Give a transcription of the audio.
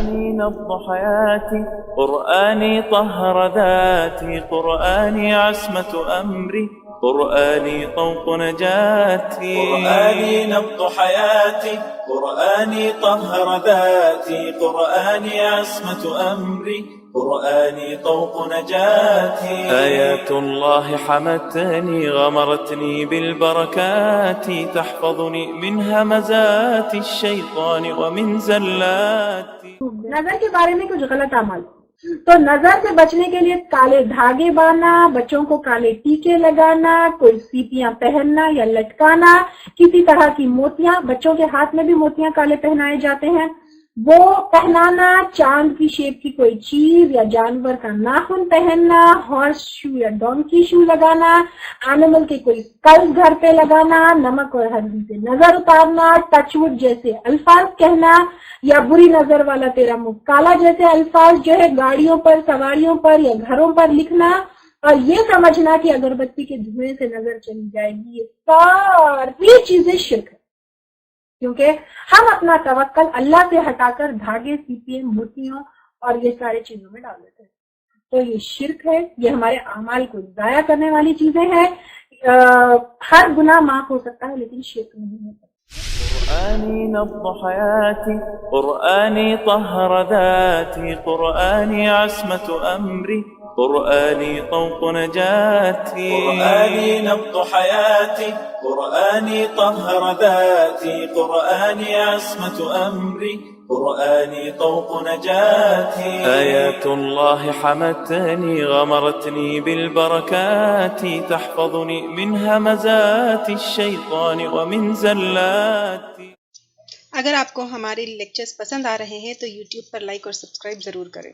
قرآني نبض حياتي، قرآني طهر ذاتي، قرآني عصمة أمري، قرآني طوق نجاتي. قرآني نبض حياتي، قرآني طهر ذاتي، قرآني عصمة أمري، قرآني طوق نجاتي. آيات الله حمتني غمرتني بالبركات، تحفظني من همزات الشيطان ومن زلاتي. नजर के बारे में कुछ गलत अमल। तो नजर से बचने के लिए काले धागे बांधना, बच्चों को काले टीके लगाना, कोई सीपियां पहनना या लटकाना, किसी तरह की मोतियां, बच्चों के हाथ में भी मोतियां काले पहनाए जाते हैं, वो पहनाना, चांद की शेप की कोई चीज या जानवर का नाखून पहनना, हॉर्स शू या डोंकी शू लगाना, एनिमल के कोई स्कल्स घर पे लगाना, नमक और हल्दी से नजर उतारना, टचवुड जैसे अल्फाज कहना, या बुरी नजर वाला तेरा मुंह काला जैसे अल्फाज जो है गाड़ियों पर, सवारियों पर या घरों पर लिखना, और ये समझना कि अगरबत्ती के धुएं से नजर चली जाएगी। ये सारी चीजें शिर्क है, क्योंकि हम अपना तवक्कल अल्लाह से हटाकर धागे, सीपियां, मोतियों और ये सारे चीजों में डाल देते हैं। तो ये शिर्क है, ये हमारे अमाल को जाया करने वाली चीजें हैं। हर गुनाह माफ हो सकता है लेकिन शिर्क नहीं हो सकता। قرآني نبض حياتي، قرآني طهر ذاتي، قرآني عصمة أمري، قرآني طوق نجاتي. قرآني نبض حياتي، قرآني طهر ذاتي، قرآني عصمة أمري، قرآني طوق نجاتي. آيات الله حمتني غمرتني بالبركات، تحفظني من همزات الشيطان ومن زلاتي. अगर आपको हमारे लेक्चर्स पसंद आ रहे हैं तो YouTube पर लाइक और सब्सक्राइब ज़रूर करें।